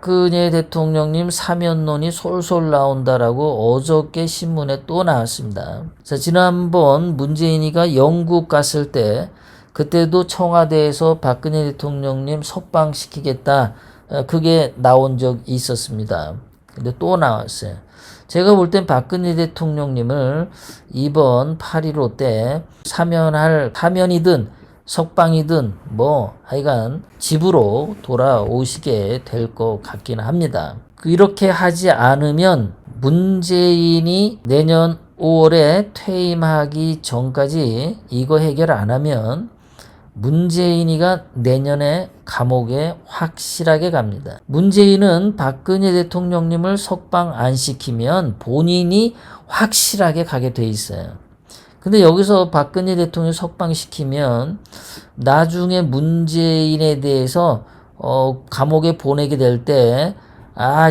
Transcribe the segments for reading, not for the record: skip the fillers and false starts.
박근혜 대통령님 사면론이 솔솔 나온다라고 어저께 신문에 또 나왔습니다. 자, 지난번 문재인이가 영국 갔을 때 그때도 청와대에서 박근혜 대통령님 석방시키겠다, 그게 나온 적이 있었습니다. 근데 또 나왔어요. 제가 볼 땐 박근혜 대통령님을 이번 8.15 때 사면이든 석방이든 하여간 집으로 돌아오시게 될 것 같긴 합니다. 이렇게 하지 않으면 문재인이 내년 5월에 퇴임하기 전까지 이거 해결 안 하면 문재인이가 내년에 감옥에 확실하게 갑니다. 문재인은 박근혜 대통령님을 석방 안 시키면 본인이 확실하게 가게 돼 있어요. 근데 여기서 박근혜 대통령 석방시키면 나중에 문재인에 대해서 감옥에 보내게 될 때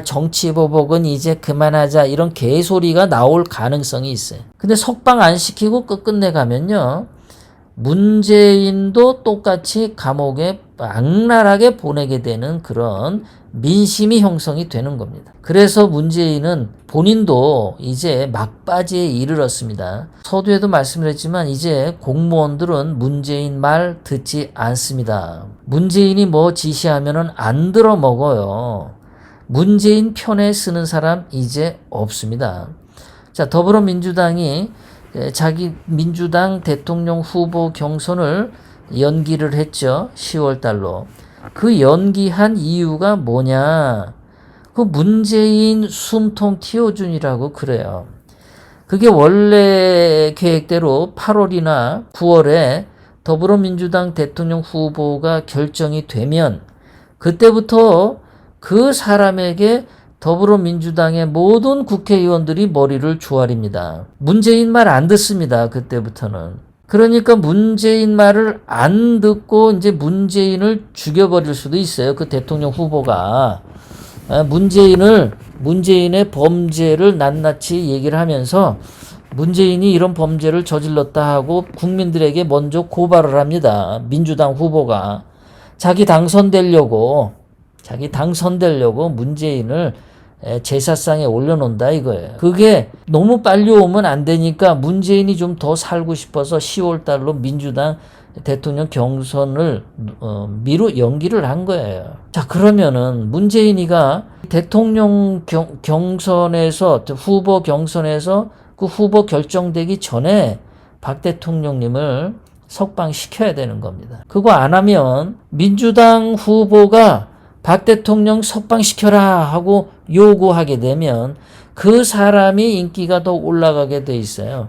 정치보복은 이제 그만하자, 이런 개소리가 나올 가능성이 있어요. 근데 석방 안 시키고 끝끝내 가면요, 문재인도 똑같이 감옥에 악랄하게 보내게 되는 그런 민심이 형성이 되는 겁니다. 그래서 문재인은 본인도 이제 막바지에 이르렀습니다. 서두에도 말씀드렸지만 이제 공무원들은 문재인 말 듣지 않습니다. 문재인이 지시하면은 안 들어 먹어요. 문재인 편에 쓰는 사람 이제 없습니다. 자, 더불어민주당이 자기 민주당 대통령 후보 경선을 연기를 했죠. 10월 달로. 그 연기한 이유가 뭐냐? 그 문재인 숨통 틔워준이라고 그래요. 그게 원래 계획대로 8월이나 9월에 더불어민주당 대통령 후보가 결정이 되면 그때부터 그 사람에게 더불어민주당의 모든 국회의원들이 머리를 조아립니다. 문재인 말 안 듣습니다. 그때부터는. 그러니까 문재인 말을 안 듣고 이제 문재인을 죽여버릴 수도 있어요. 그 대통령 후보가. 문재인의 범죄를 낱낱이 얘기를 하면서 문재인이 이런 범죄를 저질렀다 하고 국민들에게 먼저 고발을 합니다. 민주당 후보가. 자기 당선되려고 문재인을 제사상에 올려놓는다 이거예요. 그게 너무 빨리 오면 안 되니까 문재인이 좀 더 살고 싶어서 10월 달로 민주당 대통령 경선을 연기를 한 거예요. 자, 그러면은 문재인이가 대통령 경선에서, 후보 경선에서 그 후보 결정되기 전에 박 대통령님을 석방시켜야 되는 겁니다. 그거 안 하면 민주당 후보가 박 대통령 석방시켜라 하고 요구하게 되면 그 사람이 인기가 더 올라가게 돼 있어요.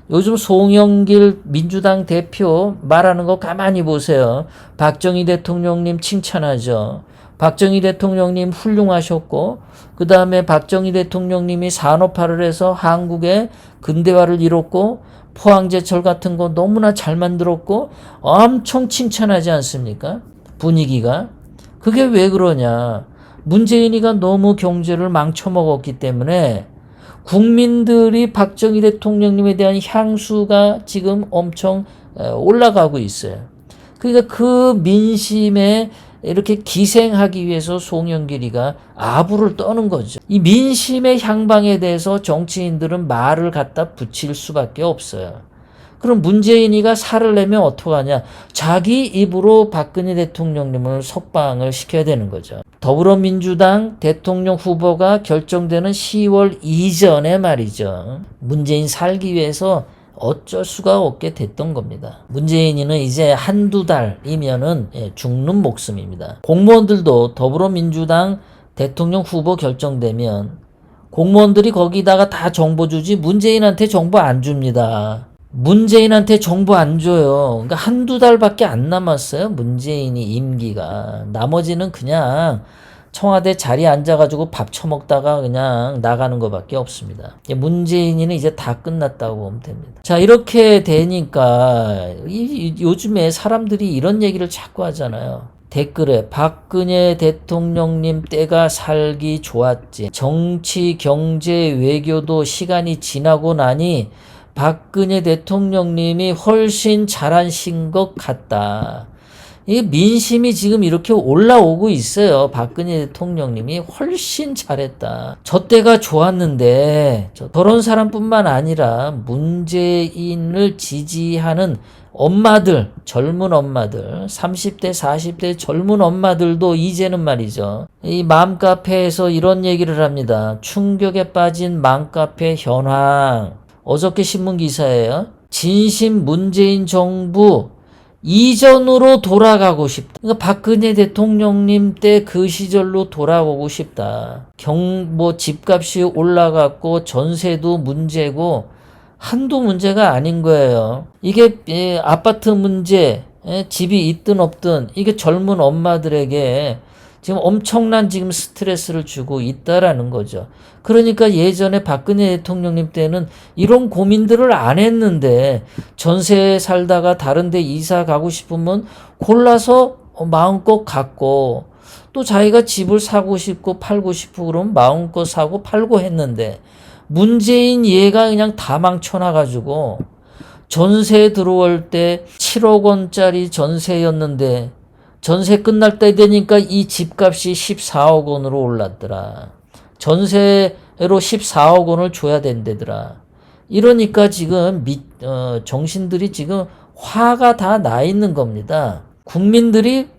요즘 송영길 민주당 대표 말하는 거 가만히 보세요. 박정희 대통령님 칭찬하죠. 박정희 대통령님 훌륭하셨고, 그 다음에 박정희 대통령님이 산업화를 해서 한국의 근대화를 이뤘고, 포항제철 같은 거 너무나 잘 만들었고, 엄청 칭찬하지 않습니까? 분위기가. 그게 왜 그러냐? 문재인이가 너무 경제를 망쳐먹었기 때문에 국민들이 박정희 대통령님에 대한 향수가 지금 엄청 올라가고 있어요. 그러니까 그 민심에 이렇게 기생하기 위해서 송영길이가 아부를 떠는 거죠. 이 민심의 향방에 대해서 정치인들은 말을 갖다 붙일 수밖에 없어요. 그럼 문재인이가 살을 내면 어떡하냐? 자기 입으로 박근혜 대통령님을 석방을 시켜야 되는 거죠. 더불어민주당 대통령 후보가 결정되는 10월 이전에 말이죠. 문재인 살기 위해서 어쩔 수가 없게 됐던 겁니다. 문재인이는 이제 한두 달이면은 죽는 목숨입니다. 공무원들도 더불어민주당 대통령 후보 결정되면 공무원들이 거기다가 다 정보 주지 문재인한테 정보 안 줍니다. 문재인한테 정보 안 줘요. 그러니까 한두 달밖에 안 남았어요. 문재인이 임기가. 나머지는 그냥 청와대 자리에 앉아가지고 밥 처먹다가 그냥 나가는 것밖에 없습니다. 문재인이는 이제 다 끝났다고 보면 됩니다. 자, 이렇게 되니까 요즘에 사람들이 이런 얘기를 자꾸 하잖아요. 댓글에 박근혜 대통령님 때가 살기 좋았지. 정치, 경제, 외교도 시간이 지나고 나니 박근혜 대통령님이 훨씬 잘하신 것 같다. 이 민심이 지금 이렇게 올라오고 있어요. 박근혜 대통령님이 훨씬 잘했다. 저 때가 좋았는데 저런 사람뿐만 아니라 문재인을 지지하는 엄마들, 젊은 엄마들, 30대, 40대 젊은 엄마들도 이제는 말이죠. 이 맘카페에서 이런 얘기를 합니다. 충격에 빠진 맘카페 현황. 어저께 신문 기사예요. 진심 문재인 정부 이전으로 돌아가고 싶다. 그러니까 박근혜 대통령님 때 그 시절로 돌아오고 싶다. 집값이 올라갔고 전세도 문제고 한두 문제가 아닌 거예요. 이게 아파트 문제, 집이 있든 없든 이게 젊은 엄마들에게 지금 엄청난 지금 스트레스를 주고 있다라는 거죠. 그러니까 예전에 박근혜 대통령님 때는 이런 고민들을 안 했는데 전세에 살다가 다른 데 이사 가고 싶으면 골라서 마음껏 갖고 또 자기가 집을 사고 싶고 팔고 싶고 그러면 마음껏 사고 팔고 했는데 문재인 얘가 그냥 다 망쳐놔가지고 전세 들어올 때 7억 원짜리 전세였는데 전세 끝날 때 되니까 이 집값이 14억 원으로 올랐더라. 전세로 14억 원을 줘야 된대더라. 이러니까 지금 정신들이 지금 화가 다 나 있는 겁니다. 국민들이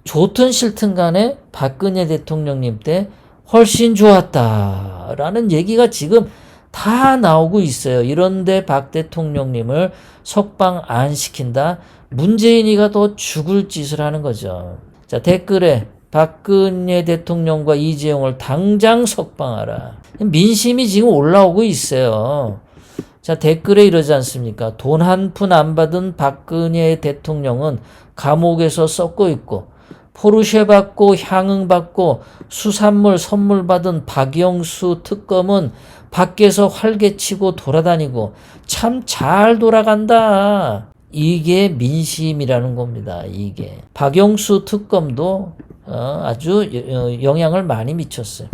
좋든 싫든 간에 박근혜 대통령님 때 훨씬 좋았다라는 얘기가 지금 다 나오고 있어요. 이런데 박 대통령님을 석방 안 시킨다. 문재인이가 더 죽을 짓을 하는 거죠. 자, 댓글에 박근혜 대통령과 이재용을 당장 석방하라. 민심이 지금 올라오고 있어요. 자, 댓글에 이러지 않습니까? 돈 한 푼 안 받은 박근혜 대통령은 감옥에서 썩고 있고 포르쉐 받고 향응 받고 수산물 선물 받은 박영수 특검은 밖에서 활개치고 돌아다니고 참 잘 돌아간다. 이게 민심이라는 겁니다. 이게 박영수 특검도 아주 영향을 많이 미쳤어요.